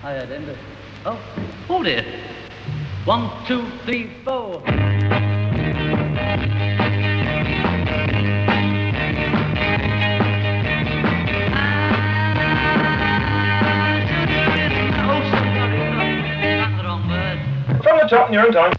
I had ended. Oh dear. 1, 2, 3, 4. That's the wrong word. From the top in your own time.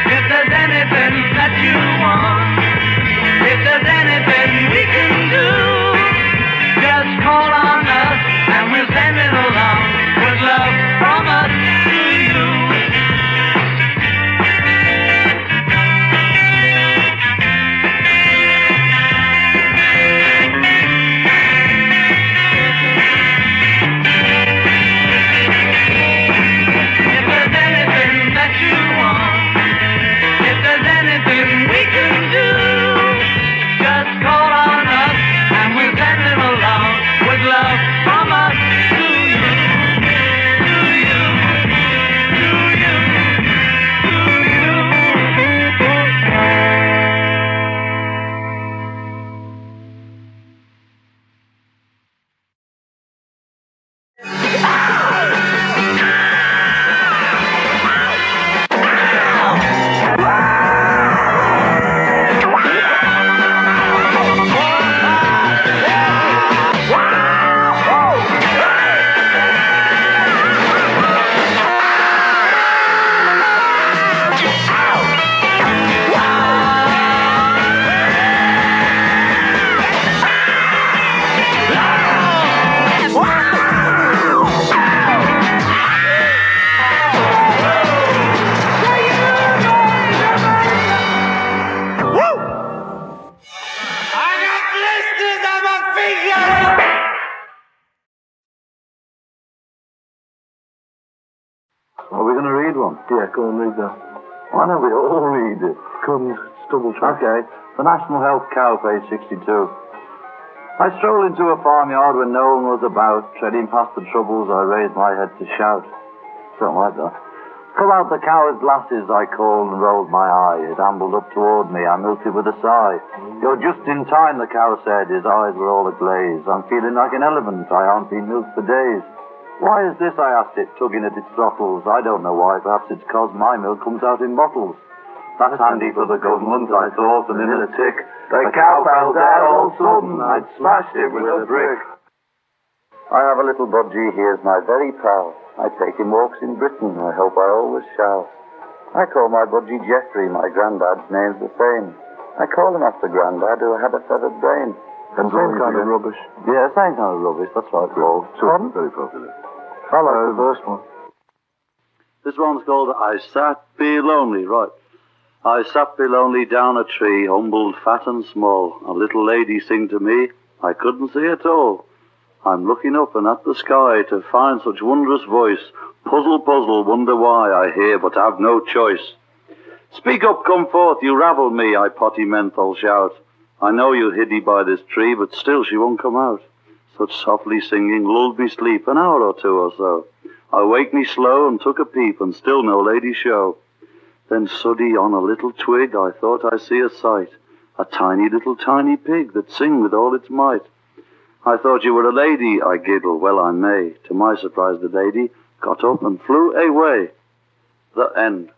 If there's anything that you want, if there's anything we can do, just call on us and we'll send it along with love from us to you. Are we going to read one? Yeah, go and read that. Why don't we all read it? Come, double check. Okay. The National Health Cow, page 62. I strolled into a farmyard when no one was about. Treading past the troubles, I raised my head to shout. Don't like that. Come out the cow's glasses, I called and rolled my eye. It ambled up toward me. I milked it with a sigh. You're just in time, the cow said. His eyes were all aglaze. I'm feeling like an elephant. I haven't been milked for days. Why is this, I asked it, tugging at its throttles. I don't know why. Perhaps it's 'cause my milk comes out in bottles. That's handy for the government, I thought, and in a tick, the cow fell down all sudden. I'd smashed it with a brick. I have a little budgie, he is my very pal. I take him walks in Britain, I hope I always shall. I call my budgie Geoffrey, my granddad's name's the same. I call him after granddad who had a feathered brain. And same kind of rubbish. Yeah, same kind of rubbish, that's right, Paul. Very popular. I like the first one. This one's called I Sat Be Lonely, right. I sat be lonely down a tree, humbled, fat and small. A little lady sing to me, I couldn't see at all. I'm looking up and at the sky to find such wondrous voice. Puzzle, puzzle, wonder why I hear but have no choice. Speak up, come forth, you ravel me, I potty menthol shout. I know you hid by this tree, but still she won't come out. Such softly singing lulled me sleep an hour or two or so. I waked me slow and took a peep, and still no lady show. Then suddy on a little twig I thought I see a sight, a tiny little tiny pig that sing with all its might. I thought you were a lady, I giggled, well I may. To my surprise the lady got up and flew away. The end.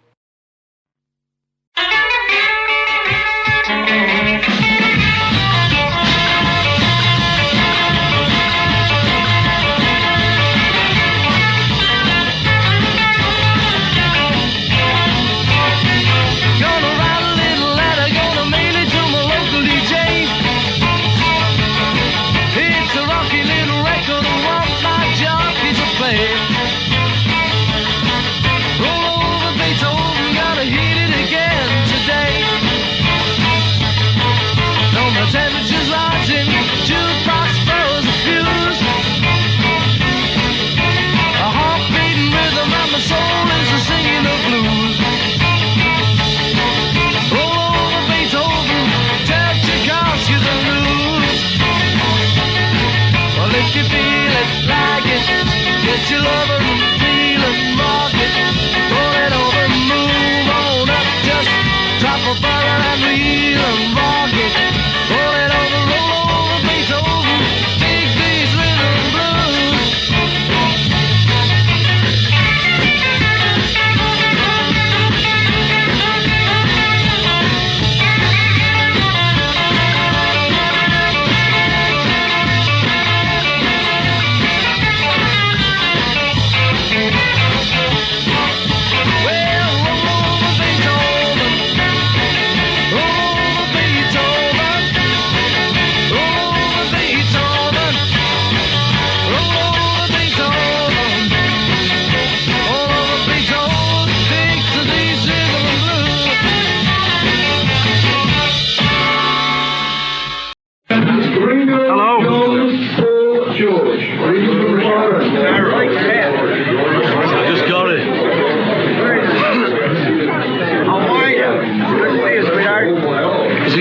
Get your lover and feel and rock it. Roll it over, move on up, just drop a bottle and reel and rock it. Roll it over, Beethoven, dig these rhythm blues.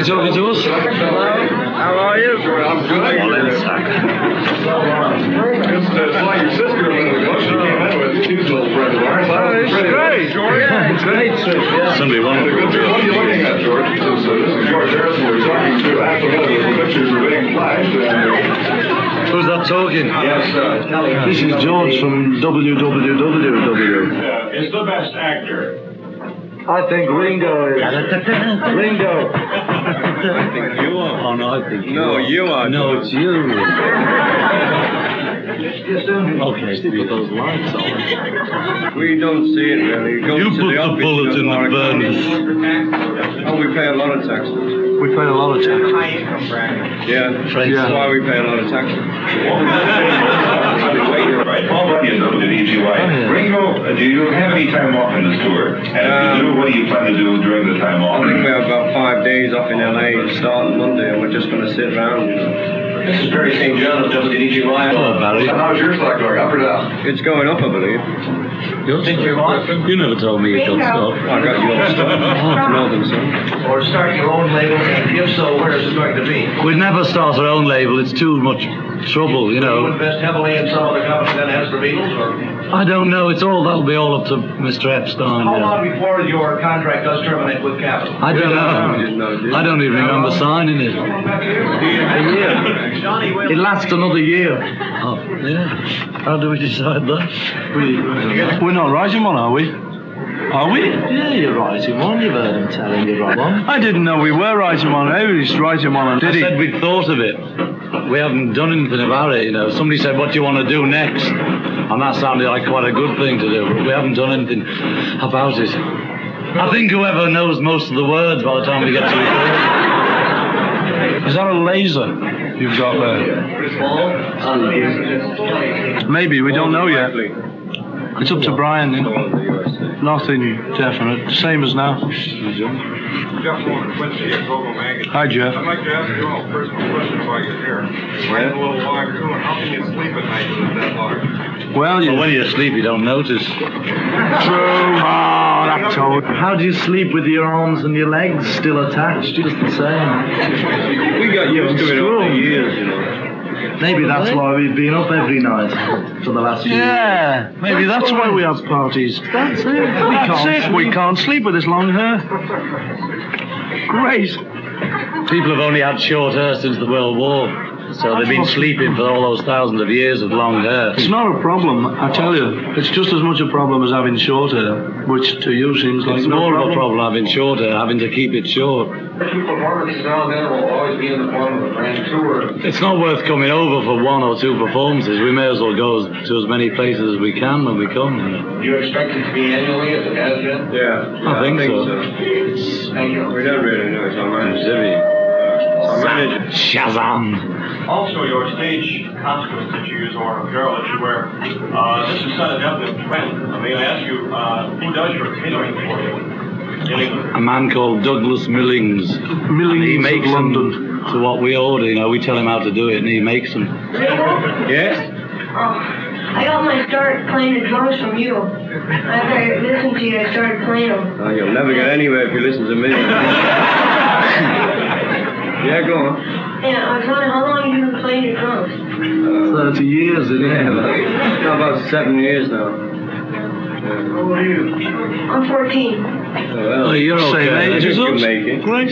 Talking to us? Hello, how are you? I'm good. Well, then, It's like your sister when she came in with she's a little friend of ours. It's great. Yeah, it's great trip, yeah. somebody wanted to go What are you looking at, George? This is George Harrison we're talking to. After that, the pictures are being flashed. Who's that talking? Yes, This is George from WWW. Is the best actor. I think Ringo is. Ringo. I think you are. Oh, no, I think you No, are. you are. No, it's you. Okay, put those lights on. we don't see it really. Go You to put the office, bullet does in the our burners. accounting. Oh, we pay a lot of taxes. We pay a lot of tax. Yeah, that's why we pay a lot of taxes. Paul Bunyan of the DGY. Ringo, do you have any time off in this tour? And if you do, what do you plan to do during the time off? I think we have about 5 days off in LA starting Monday, and we're just going to sit around. This is Barry St. John of WDGY. Hello, Barry. How's your stock going? Up or down? It's going up, I believe. You never told me you got stuff. I got your stuff. Northern Sun. Or start your own label, and if so, where is it going to be? We'd never start our own label. It's too much trouble, you You know. invest heavily in some other company that has the Beatles, or I don't know. That'll be all up to Mr. Epstein. how Yeah. long before your contract does terminate with Capitol? I don't We know. didn't know, did we? I don't even remember signing it. A year. It lasts another year. Oh, yeah. How do we decide that? We're not writing one, are we? Are we? Yeah, you're writing one. You've heard him telling you right one. I didn't know we were writing one. Everybody's writing one. I said we'd thought of it. We haven't done anything about it, you know. Somebody said, what do you want to do next? And that sounded like quite a good thing to do, but we haven't done anything about it. I think whoever knows most of the words by the time we get to record. Is that a laser you've got there? Maybe, we don't know yet. It's up to Brian then. Nothing definite. Same as now. Hi, Jeff. I'd like to ask you all a personal question about your hair. Mine's a little long too, and how can you sleep at night with it that long? Well, when you sleep, you don't notice. True. Oh, that's old. How do you sleep with your arms and your legs still attached? Just the same. We got used to it over the years, you know. Maybe that's why we've been up every night for the last few years. Yeah, maybe that's why we have parties. That's it. We can't sleep with this long hair. Great. People have only had short hair since the World War. So they've been sleeping for all those thousands of years with long hair. It's not a problem, I tell you. It's just as much a problem as having short hair, which to you seems like no more of a problem having short hair, having to keep it short. Performances down there will always be in the form of a grand tour. It's not worth coming over for one or two performances. We may as well go to as many places as we can when we come. You know. Do you expect it to be annually as it has been? Yeah, I think so. Thank you. We don't really know. It's our manager. Shazam! Also, your stage costumes that you use or apparel that you wear, this is kind of definitely a trend. I mean, I ask you, who does your tailoring for you? A man called Douglas Millings. He makes London to what we order. You know, we tell him how to do it, and he makes them. Yes? I got my start playing the drums from you. After I listened to you, I started playing them. Oh, you'll never get anywhere if you listen to me. Yeah, go on. And I was wondering how long you been playing playing the drums. 30 years, isn't it? About 7 years now. How old are you? I'm 14. Oh, you're okay. Same age as us. Great.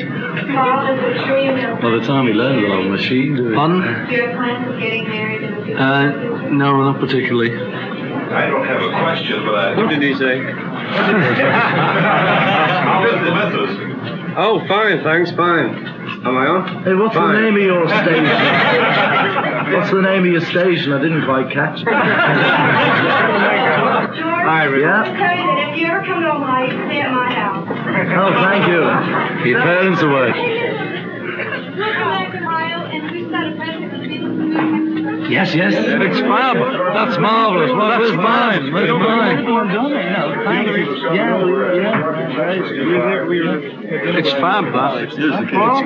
Father's extreme health. By the time he learned it on a machine, do it. Do you have plans of getting married in the future? No, not particularly. I don't have a question, but I... What did he say? How is the missus? Oh, fine, thanks, fine. Am I on? Hey, what's Fine. the name of your station? What's the name of your station? I didn't quite catch it. George, Hi, Rick. I'll tell you that if you ever come to Ohio, you can stay at my house. Oh, thank you. Your parents are working. Yes, yes. It's fab. That's marvellous. Well, that's mine. That's mine. It's fab, that. It's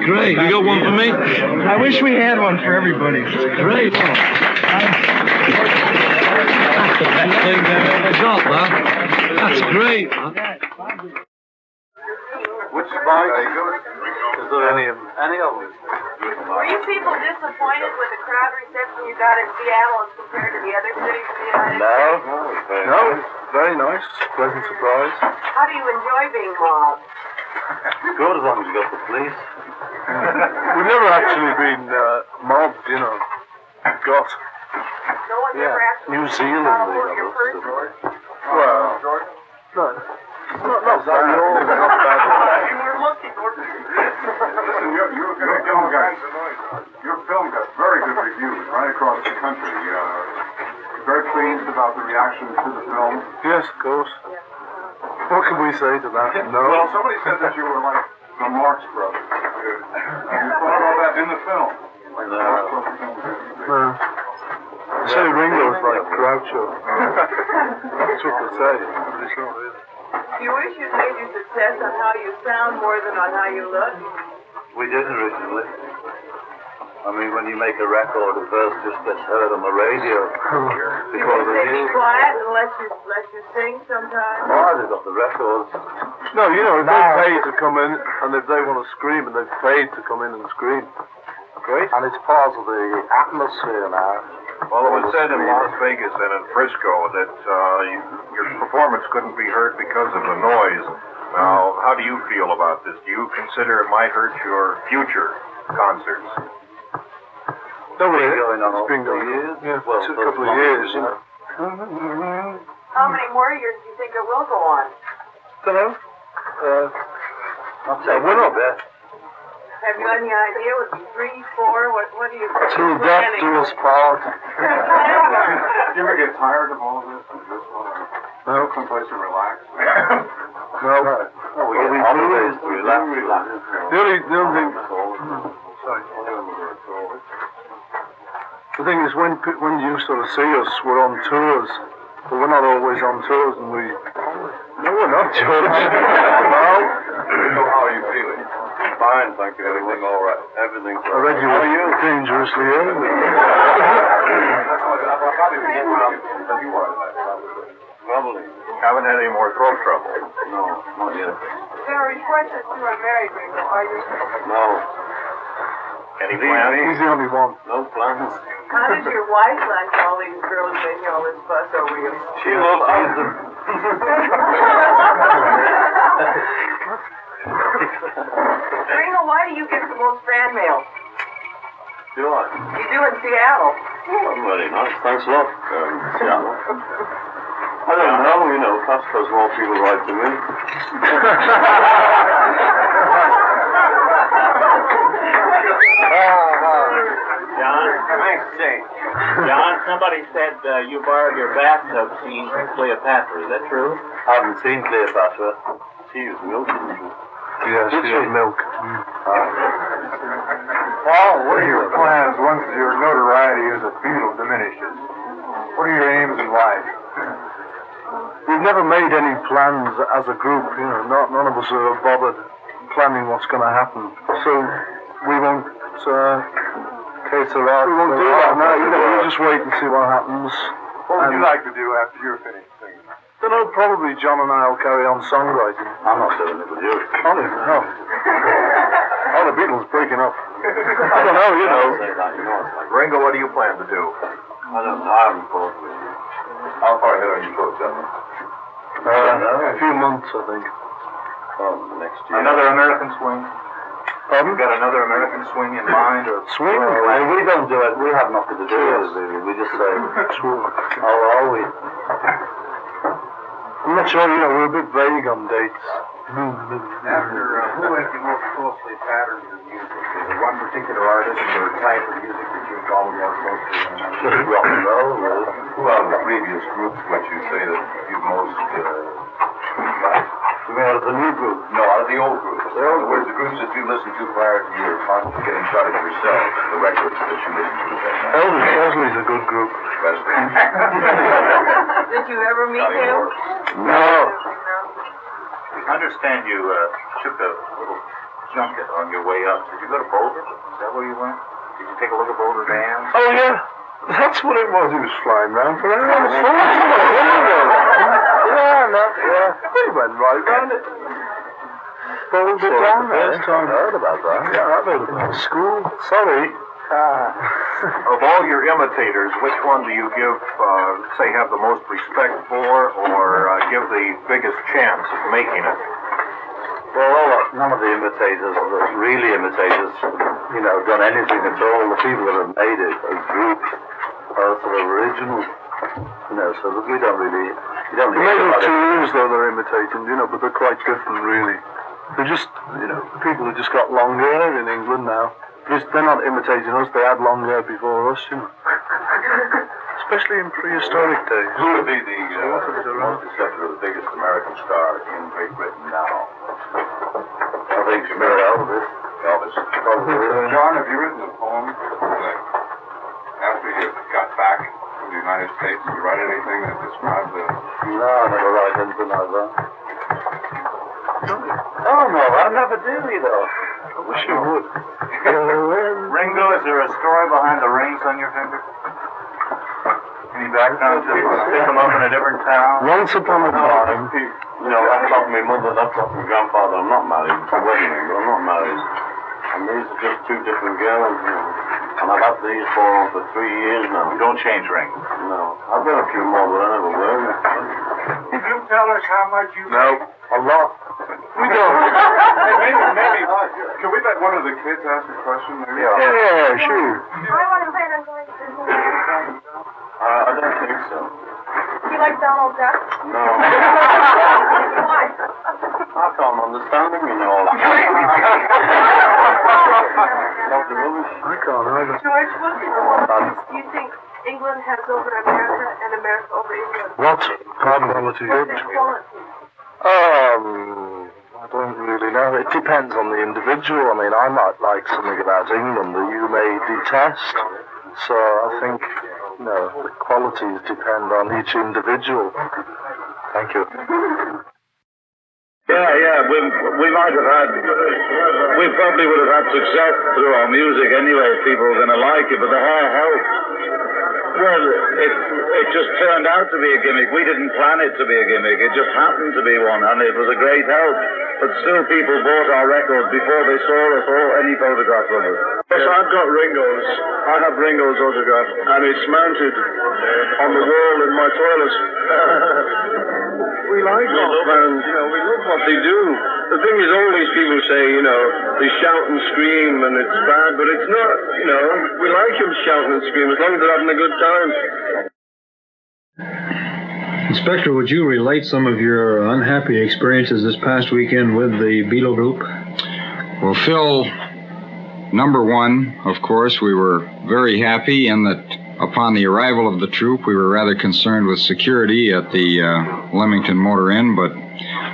great. You got one for me? I wish we had one for everybody. It's great. That's the best thing I've ever got, that. That's great. Which bike? Is there any of them? Were you people disappointed with the crowd reception you got in Seattle as compared to the other cities in the United States? No, very nice. Pleasant surprise. How do you enjoy being mobbed? Good as long as you got the police. We've never actually been mobbed, you know. Got. No one's ever actually New Zealand, followed they your got us. personally. Well, no. Not bad. Not bad. You were lucky, Gordon. Listen, your film got very good reviews right across the country. Very pleased about the reaction to the film. Yes, of course. What can we say to that? No. Well, somebody said that you were like the Marx Brothers. You thought about that in the film. Like the Marx Brothers. No. They say Ringo's like Groucho. That's what they say, but it's not really. Do you wish you'd made your success on how you sound more than on how you look? We did originally. I mean, when you make a record, the first just gets heard on the radio. You wish they'd be quiet and let you sing sometimes? Oh, they've got the records. No, you know, if they pay to come in, and if they want to scream, and they've paid to come in and scream. Great. And it's part of the atmosphere now. Well, it was said in Las Vegas and in Frisco that your performance couldn't be heard because of the noise. Now, how do you feel about this? Do you consider it might hurt your future concerts? No, it's been going years. Yeah, well, a couple of years, you know. How many more years do you think it will go on? Don't know. We're not there. Have you any idea? Would it be 3, 4? What do you think? Till death do us part. Do you ever get tired of all this and just want to go someplace and relax? No. Well, we get holidays to relax. The only thing... Sorry. The thing is, when you sort of see us, we're on tours, but we're not always on tours, and we... No, we're not, George. No. So how are you feeling? Fine, thank you. Everything all right. Everything's all right. I read you were dangerously ill. Probably. Haven't had any more throat trouble? No, not yet. There are reports that you are married, Ringo. Are you? No. Any plans? He's the only one. No plans. How does your wife like all these girls making all this fuss over you? She loves them. Ringo, why do you get the most fan mail? Do I? You do in Seattle. Oh, very nice. Thanks a lot. Seattle. I don't know, you know, perhaps because more people write to me. John, somebody said you borrowed your bathtub scene from Cleopatra. Is that true? I haven't seen Cleopatra. She used milk, didn't she? Yes, she used milk. Paul, what are your plans once your notoriety as a Beatle diminishes? What are your aims in life? We've never made any plans as a group, you know, none of us are bothered planning what's going to happen. So we won't cater out. We won't do that now, you know, we'll just wait and see what happens. What would you like to do after you're finished singing? Don't know, probably John and I will carry on songwriting. I'm not doing it with you. Oh, no. about the Beatles breaking up? I don't know, you know. Ringo, what do you plan to do? I haven't thought of it. How far ahead are you booked, Denver? A few months, I think. Next year. Another American swing? Pardon? You got another American swing in mind? Or Swing? We don't do it. We have nothing to do with it, really. We just say, are we? I'm not sure, you know, we're a bit vague on dates. After who has the most closely patterned your music? Is there one particular artist or type of music that you follow more closely? Rock and roll, really. Who out of the previous groups would you say that you most liked? You mean out of the new group? No, out of the old groups. In other words, the groups that you listened to prior to your getting started yourself, the records that you listened to at that time. Elvis Presley's a good group. Did you ever meet him? No. I understand you took a little junket on your way up. Did you go to Boulder? Is that where you went? Did you take a look at Boulder Dam? Oh, yeah. That's what it was. He was flying around for that. Yeah. We went right round it. Boulder Dam. First time I heard about that. Yeah, I heard about it. School. Sorry. Of all your imitators, which one do you give, say, have the most respect for, or give the biggest chance of making it? Well, none of the imitators, really imitators, you know, done anything at all. The people that have made it as groups are sort of original, you know, so that we don't really Maybe tunes, though, they're imitating, you know, but they're quite different, really. They're just, you know, people who just got long hair in England now. They're not imitating us, they had long hair before us, you know. Especially in prehistoric days. Who would be the most accepted or the biggest American star in Great Britain now? I think Elvis. John, have you written a poem after you got back from the United States? Did you write anything that describes it? No, I never write anything like that. Oh, no, I never do, you know. I wish you would. Ringo, is there a story behind the rings on your finger? Any background to pick them up in a different town? Once upon a time. You know, that's not my mother, that's not my grandfather. I'm not married. I'm wedding ring, but I'm not married. And these are just two different girls, you know. And I've had these for 3 years now. You don't change rings? No. I've got a few more, but I never wear them. Can you tell us how much you No, a lot. We don't. Maybe. Can we let one of the kids ask a question? Maybe? Yeah, sure. I want to play the I don't think so. Do you like Donald Duck? No. Why? I can't understand him, you know. That's the rubbish. I can't either. George, what do you think England has over America and America over England? What? Quality. What's the quality? I don't really know. It depends on the individual. I mean, I might like something about England that you may detest. So I think, you know, the qualities depend on each individual. Thank you. Yeah, we might have had, we probably would have had success through our music anyway if people were going to like it, but the how, well, it just turned out to be a gimmick. We didn't plan it to be a gimmick. It just happened to be one, and it was a great help. But still, people bought our records before they saw us or any photograph of us. Yes, I've got Ringo's. I have Ringo's autograph, and it's mounted on the wall in my toilet. We like rock bands, you know, we love what they do. The thing is, all these people say, you know, they shout and scream and it's bad, but it's not, you know, we like them shouting and screaming as long as they're having a good time. Inspector, would you relate some of your unhappy experiences this past weekend with the Beatle group? Well, Phil, number one, of course, we were very happy in that upon the arrival of the troupe, we were rather concerned with security at the Leamington Motor Inn, but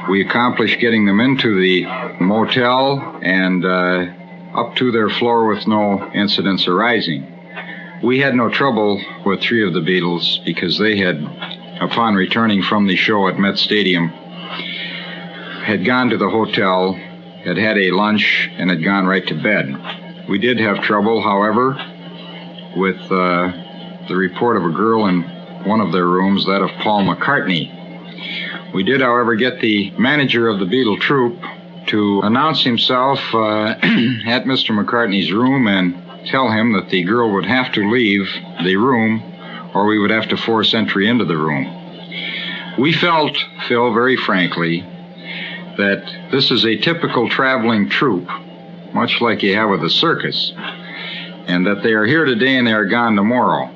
we accomplished getting them into the motel and up to their floor with no incidents arising. We had no trouble with three of the Beatles because they had, upon returning from the show at Met Stadium, had gone to the hotel, had had a lunch, and had gone right to bed. We did have trouble, however, with the report of a girl in one of their rooms, that of Paul McCartney. We did, however, get the manager of the Beatle troupe to announce himself at Mr. McCartney's room and tell him that the girl would have to leave the room or we would have to force entry into the room. We felt, Phil, very frankly, that this is a typical traveling troupe, much like you have with a circus, and that they are here today and they are gone tomorrow.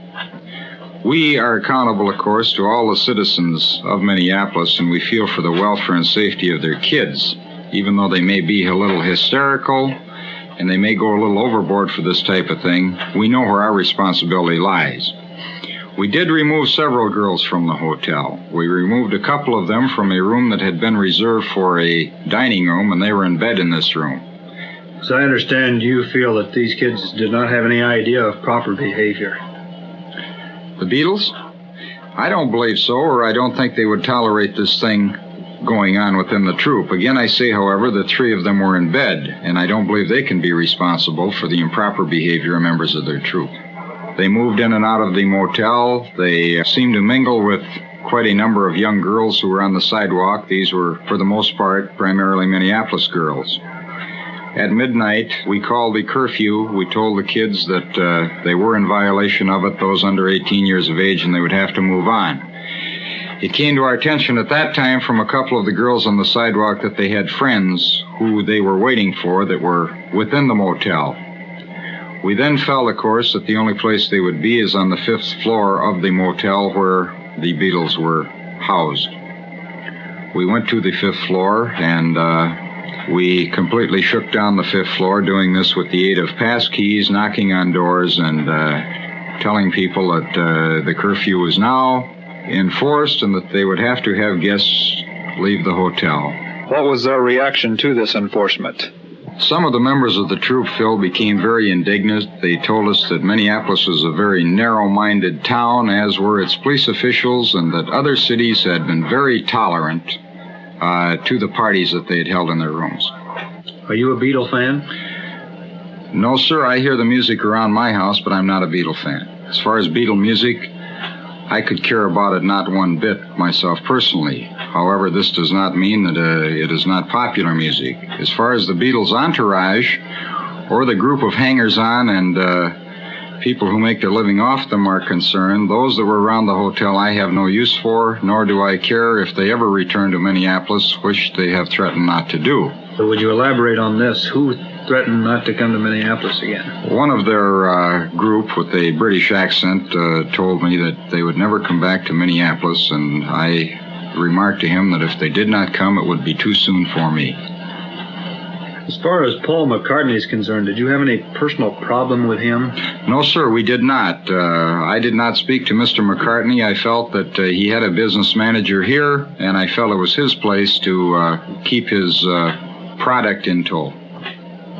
We are accountable, of course, to all the citizens of Minneapolis, and we feel for the welfare and safety of their kids, even though they may be a little hysterical and they may go a little overboard for this type of thing. We know where our responsibility lies. We did remove several girls from the hotel. We removed a couple of them from a room that had been reserved for a dining room, and they were in bed in this room. So I understand you feel that these kids did not have any idea of proper behavior. The Beatles? I don't believe so, or I don't think they would tolerate this thing going on within the troupe. Again, I say, however, that 3 of them were in bed, and I don't believe they can be responsible for the improper behavior of members of their troupe. They moved in and out of the motel. They seemed to mingle with quite a number of young girls who were on the sidewalk. These were, for the most part, primarily Minneapolis girls. At midnight, we called the curfew. We told the kids that they were in violation of it, those under 18 years of age, and they would have to move on. It came to our attention at that time from a couple of the girls on the sidewalk that they had friends who they were waiting for that were within the motel. We then felt, of course, that the only place they would be is on the 5th floor of the motel where the Beatles were housed. We went to the 5th floor, and we completely shook down the 5th floor, doing this with the aid of pass keys, knocking on doors, and telling people that the curfew was now enforced and that they would have to have guests leave the hotel. What was their reaction to this enforcement? Some of the members of the troupe, Phil, became very indignant. They told us that Minneapolis was a very narrow-minded town, as were its police officials, and that other cities had been very tolerant to the parties that they had held in their rooms. Are you a Beatle fan? No, sir. I hear the music around my house, but I'm not a Beatle fan. As far as Beatle music, I could care about it not one bit myself personally. However, this does not mean that it is not popular music. As far as the Beatles' entourage, or the group of hangers-on and people who make their living off them are concerned, those that were around the hotel I have no use for, nor do I care if they ever return to Minneapolis, which they have threatened not to do. So would you elaborate on this? Who threatened not to come to Minneapolis again? One of their group with a British accent told me that they would never come back to Minneapolis, and I remarked to him that if they did not come, it would be too soon for me. As far as Paul McCartney is concerned, did you have any personal problem with him? No, sir, we did not. I did not speak to Mr. McCartney. I felt that he had a business manager here, and I felt it was his place to keep his product in tow.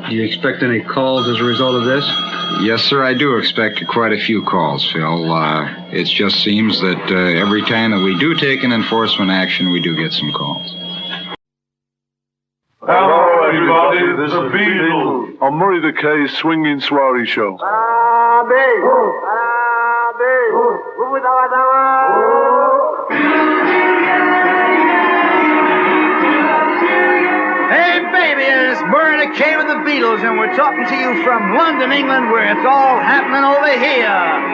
Do you expect any calls as a result of this? Yes, sir, I do expect quite a few calls, Phil. It just seems that every time that we do take an enforcement action, we do get some calls. Hello, everybody. This is the Beatles on Murray the K's Swinging Soiree Show. Hey, baby, it's Murray the K with the Beatles, and we're talking to you from London, England, where it's all happening over here.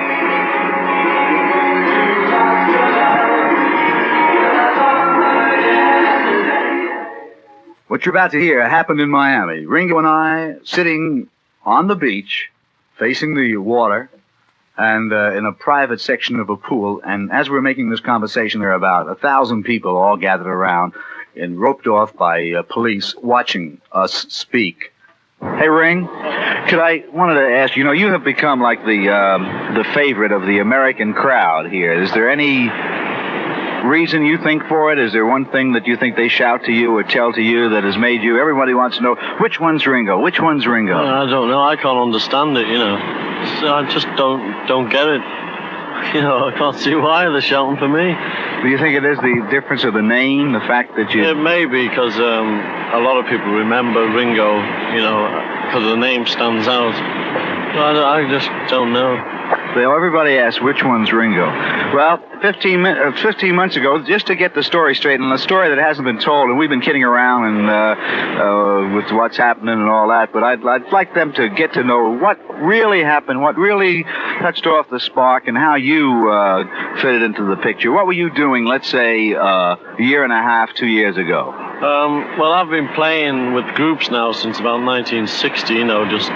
What you're about to hear happened in Miami. Ringo and I sitting on the beach, facing the water, and in a private section of a pool. And as we're making this conversation, there are about 1,000 people all gathered around and roped off by police watching us speak. Hey, Ring, wanted to ask, you have become like the favorite of the American crowd here. Is there any reason you think for it? Is there one thing that you think they shout to you or tell to you that has made you, everybody wants to know, which one's Ringo? Which one's Ringo? I don't know. I can't understand it, So I just don't get it. I can't see why they're shouting for me. Do you think it is the difference of the name, the fact that you... It may be, because a lot of people remember Ringo, because the name stands out. I just don't know. Everybody asks, which one's Ringo? Well, 15 months ago, just to get the story straight, and a story that hasn't been told, and we've been kidding around and with what's happening and all that, but I'd like them to get to know what really happened, what really touched off the spark, and how you fitted into the picture. What were you doing, let's say, a year and a half, 2 years ago? Well, I've been playing with groups now since about 1960, just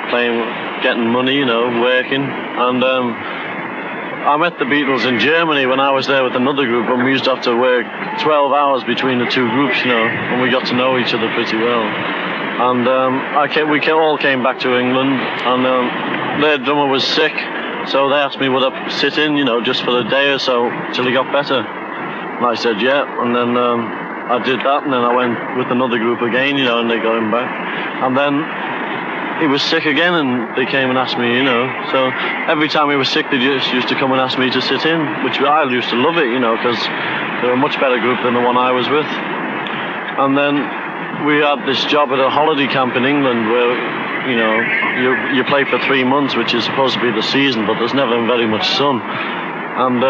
playing, getting money, working. And I met the Beatles in Germany when I was there with another group, and we used to have to work 12 hours between the two groups, and we got to know each other pretty well. And we all came back to England, and their drummer was sick, so they asked me would I sit in, just for a day or so till he got better. And I said yeah, and then I did that, and then I went with another group again, and they got him back. And then he was sick again, and they came and asked me, So every time he was sick, they just used to come and ask me to sit in, which I used to love it, because they were a much better group than the one I was with. And then we had this job at a holiday camp in England where, you play for 3 months, which is supposed to be the season, but there's never very much sun. And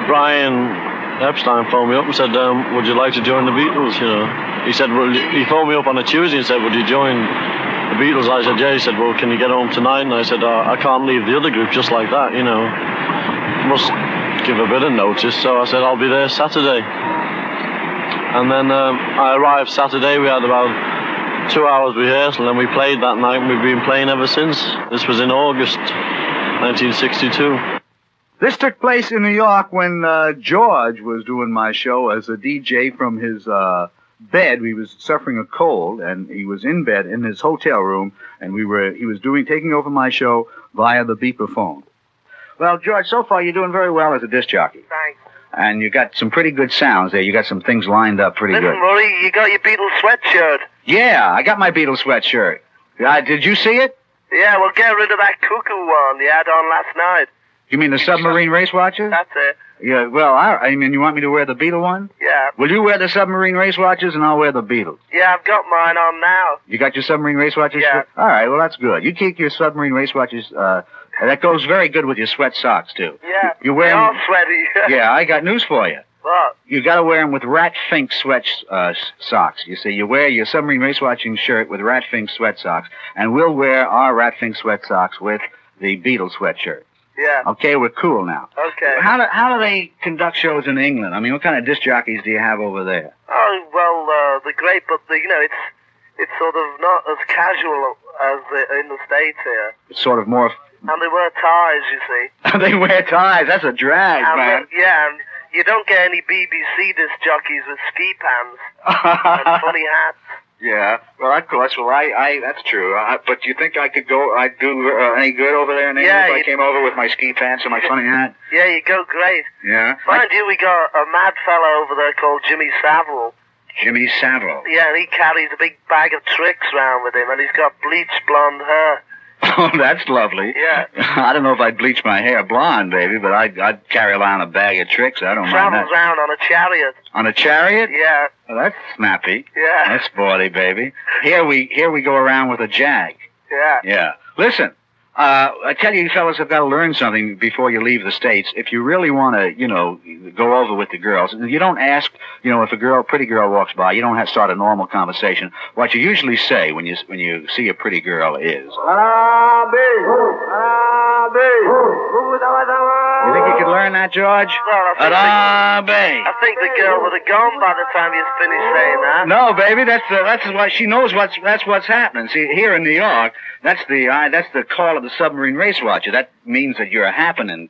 Brian Epstein phoned me up and said, would you like to join the Beatles, He said, he phoned me up on a Tuesday and said, would you join the Beatles? I said, yeah. He said, well, can you get home tonight? And I said, I can't leave the other group just like that, Must give a bit of notice. So I said, I'll be there Saturday. And then I arrived Saturday. We had about 2 hours rehearsal, and we played that night, and we've been playing ever since. This was in August 1962. This took place in New York when George was doing my show as a DJ from his bed. He was suffering a cold, and he was in bed in his hotel room, and he was taking over my show via the beeper phone. Well, George, so far you're doing very well as a disc jockey. Thanks. And you got some pretty good sounds there. You got some things lined up pretty good. Listen, Murray, you got your Beatles sweatshirt. Yeah, I got my Beatles sweatshirt. Did you see it? Yeah, well, get rid of that cuckoo one you had on last night. You mean the submarine race watches? That's it. Yeah, well, I mean, you want me to wear the Beatle one? Yeah. Will you wear the submarine race watches and I'll wear the Beatles? Yeah, I've got mine on now. You got your submarine race watches? Yeah. All right, well, that's good. You keep your submarine race watches, that goes very good with your sweat socks, too. Yeah, you wear they're all sweaty. Yeah, I got news for you. What? You got to wear them with Rat Fink sweat socks. You see, you wear your submarine race watching shirt with Rat Fink sweat socks, and we'll wear our Rat Fink sweat socks with the Beatles sweatshirt. Yeah. Okay, we're cool now. Okay. How do they conduct shows in England? I mean, what kind of disc jockeys do you have over there? Oh, well, they're great, but, it's sort of not as casual as in the States here. It's sort of more... And they wear ties, you see. They wear ties. That's a drag, man. Yeah, and you don't get any BBC disc jockeys with ski pants and funny hats. Yeah, well, of course. Well, that's true. But do you think I'd do any good over there in England if I came over with my ski pants and my funny hat? Yeah, you go great. Yeah? Mind you, we got a mad fella over there called Jimmy Savile. Jimmy Savile? Yeah, and he carries a big bag of tricks around with him, and he's got bleached blonde hair. Oh, that's lovely. Yeah. I don't know if I'd bleach my hair blonde, baby, but I'd carry around a bag of tricks. I don't mind that. Travels around on a chariot. On a chariot? Yeah. Well, that's snappy. Yeah. That's sporty, baby. Here we go around with a jag. Yeah. Yeah. Listen, I tell you fellas have got to learn something before you leave the States. If you really want to, go over with the girls, you don't ask, if a pretty girl walks by, you don't have to start a normal conversation. What you usually say when you see a pretty girl is, You think you could learn that, George? Well, I think the girl would have gone by the time you finished saying that. No, baby, that's what she knows. That's what's happening. See, here in New York, that's the call of the submarine race watcher. That means that you're happening.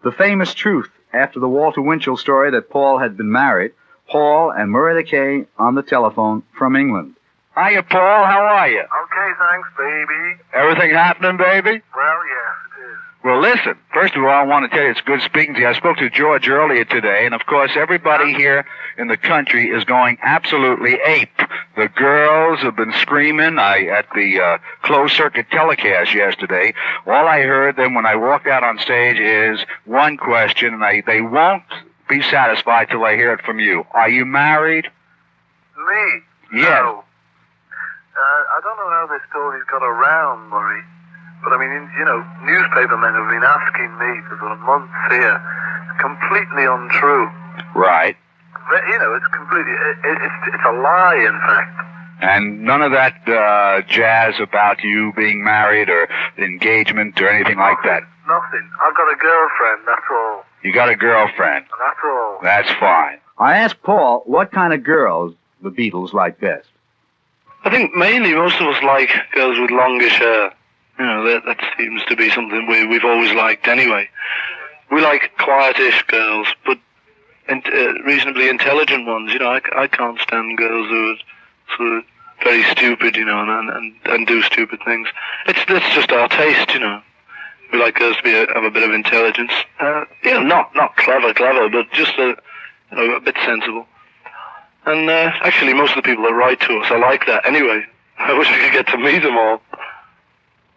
The famous truth after the Walter Winchell story that Paul had been married. Paul and Murray the K on the telephone from England. Hiya, Paul. How are you? Okay, thanks, baby. Everything happening, baby? Well, yes, it is. Well, listen, first of all, I want to tell you it's good speaking to you. I spoke to George earlier today, and of course, everybody here in the country is going absolutely ape. The girls have been screaming at the closed-circuit telecast yesterday. All I heard then when I walked out on stage is one question, and they won't be satisfied till I hear it from you. Are you married? Me? Yes. No. I don't know how this story's got around, Murray. But I mean, you know, newspaper men have been asking me for sort of months here. Completely untrue. Right. But, you know, it's completely, it's a lie, in fact. And none of that jazz about you being married or engagement or anything like that? Nothing. I've got a girlfriend, that's all. You got a girlfriend? That's all. That's fine. I asked Paul what kind of girls the Beatles like best. I think mainly most of us like girls with longish hair. You know, that seems to be something we've always liked anyway. We like quietish girls, but reasonably intelligent ones. You know, I can't stand girls who are sort of very stupid, you know, and do stupid things. That's just our taste, you know. We like girls to have a bit of intelligence. You know, not clever, but just a bit sensible. And actually, most of the people that write to us are like that anyway. I wish I could get to meet them all.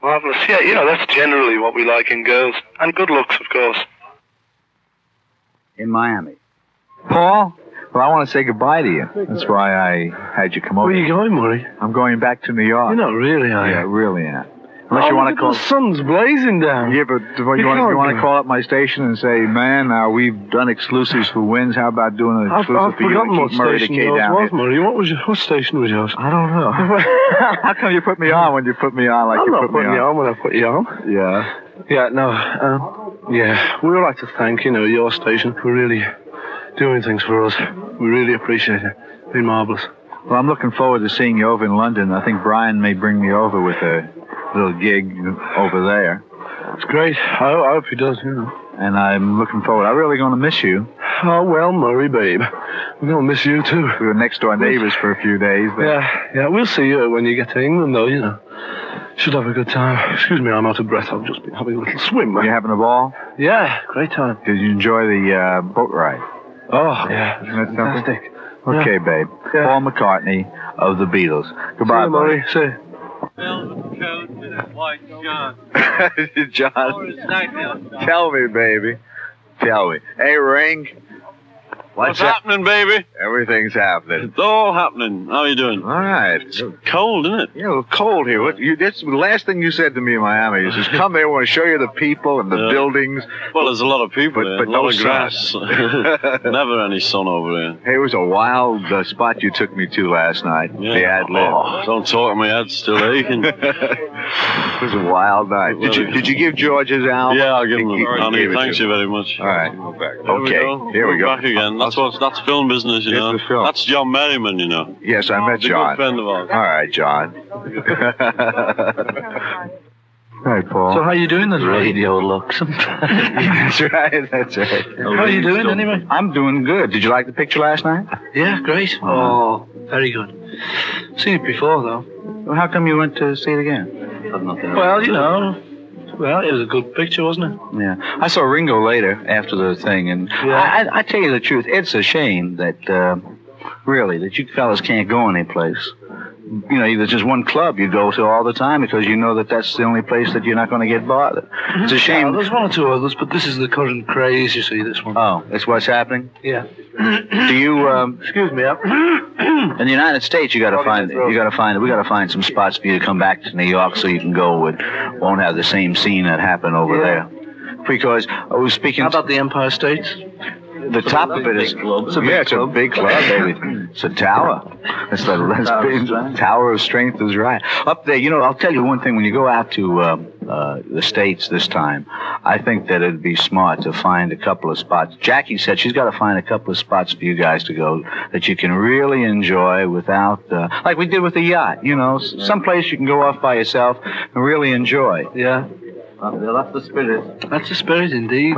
Marvelous. Yeah, you know, that's generally what we like in girls. And good looks, of course. In Miami. Paul? Well, I want to say goodbye to you. That's why I had you come over. Where are you going, Murray? I'm going back to New York. You're not really, are you? Yeah, really am. Unless you want to call... The sun's blazing down. Yeah, but you want to call up my station and say, man, we've done exclusives for Wins. How about doing an exclusive for you and keep Murray the K down was, Murray. What station was yours? I don't know. How come you put me on when you put me on like I'm you not put me putting you on when I put you on. Yeah. Yeah, no. Yeah, we would like to thank, you know, your station for really doing things for us. We really appreciate it. It's been marvellous. Well, I'm looking forward to seeing you over in London. I think Brian may bring me over with a little gig over there. It's great. I hope he does, you know. And I'm looking forward. I'm really going to miss you. Oh, well, Murray, babe. We're going to miss you, too. We were next door neighbors for a few days. But... Yeah, we'll see you when you get to England, though, you know. Should have a good time. Excuse me, I'm out of breath. I've just been having a little swim. You having a ball? Yeah, great time. Did you enjoy the boat ride? Oh, yeah. Isn't that fantastic. Okay, yeah. babe. Yeah. Paul McCartney of the Beatles. Goodbye, see you, Murray. See you. John, tell me, baby. Tell me. Hey, Ring. What's happening, baby? Everything's happening. It's all happening. How are you doing? All right. It's cold, isn't it? Yeah, a little cold here. That's the last thing you said to me in Miami. You said, come there, we want to show you the people and the buildings. Well, there's a lot of people there. But a lot no of grass. Never any sun over there. Hey, it was a wild spot you took me to last night. Yeah. The ad lib. Oh, don't talk, my head's still aching. It was a wild night. Did you give George his album? Yeah, I'll give him Honey, thanks you very much. All right. Okay, here we go. Back again. That's film business, you know. That's John Merriman, you know. Yes, I met John. A good friend of ours. All right, John. All right, Paul. So how you doing this radio look? That's right, that's right. How are you doing anyway? I'm doing good. Did you like the picture last night? Yeah, great. Oh, very good. Seen it before, though. Well, how come you went to see it again? Well, you know... Well, it was a good picture, wasn't it? Yeah. I saw Ringo later after the thing, and I tell you the truth, it's a shame that, really, that you fellas can't go anyplace. You know, there's just one club you go to all the time because you know that that's the only place that you're not going to get bothered. It's a shame. Yeah, there's one or two others, but this is the current craze, you see, this one. Oh, that's what's happening? Yeah. Do you, excuse me, in the United States, we got to find some spots for you to come back to New York so you can go with, won't have the same scene that happened over there. Because I was speaking... How about the Empire States? The top of it is... It's a big club, baby. It's a tower. It's the big Tower of Strength is right. Up there, you know, I'll tell you one thing. When you go out to the States this time, I think that it'd be smart to find a couple of spots. Jackie said she's got to find a couple of spots for you guys to go that you can really enjoy without... like we did with the yacht, you know. Someplace you can go off by yourself and really enjoy. Yeah. That's the spirit. That's the spirit, indeed.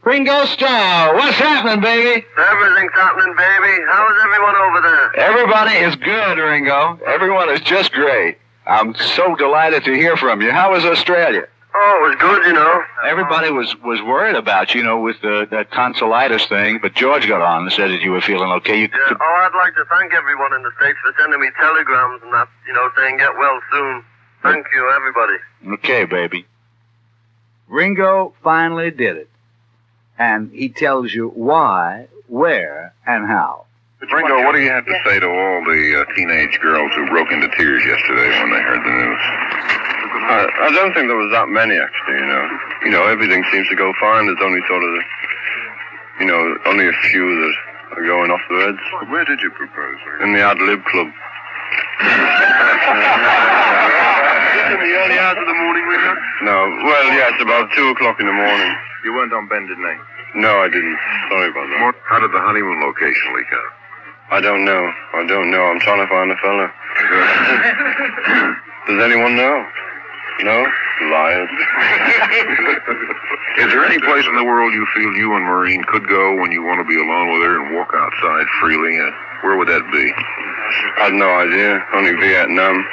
Ringo Starr, what's happening, baby? Everything's happening, baby. How is everyone over there? Everybody is good, Ringo. Everyone is just great. I'm so delighted to hear from you. How was Australia? Oh, it was good, you know. Everybody was worried about, you know, with that tonsillitis thing, but George got on and said that you were feeling okay. Yeah. Oh, I'd like to thank everyone in the States for sending me telegrams and that, you know, saying get well soon. Thank you, everybody. Okay, baby. Ringo finally did it. And he tells you why, where, and how. Ringo, what do you have to say to all the teenage girls who broke into tears yesterday when they heard the news? I don't think there was that many, actually, you know. You know, everything seems to go fine. There's only sort of, you know, only a few that are going off the heads. Where did you propose? In the Ad Lib Club. In the early hours of the morning, Ringo? No, well, yes, about 2 o'clock in the morning. You weren't on bended knee? No, I didn't. Sorry about that. How did the honeymoon location leak out? I don't know. I'm trying to find a fella. Does anyone know? No? Liars. Is there any place in the world you feel you and Maureen could go when you want to be alone with her and walk outside freely? Where would that be? I have no idea. Only Vietnam.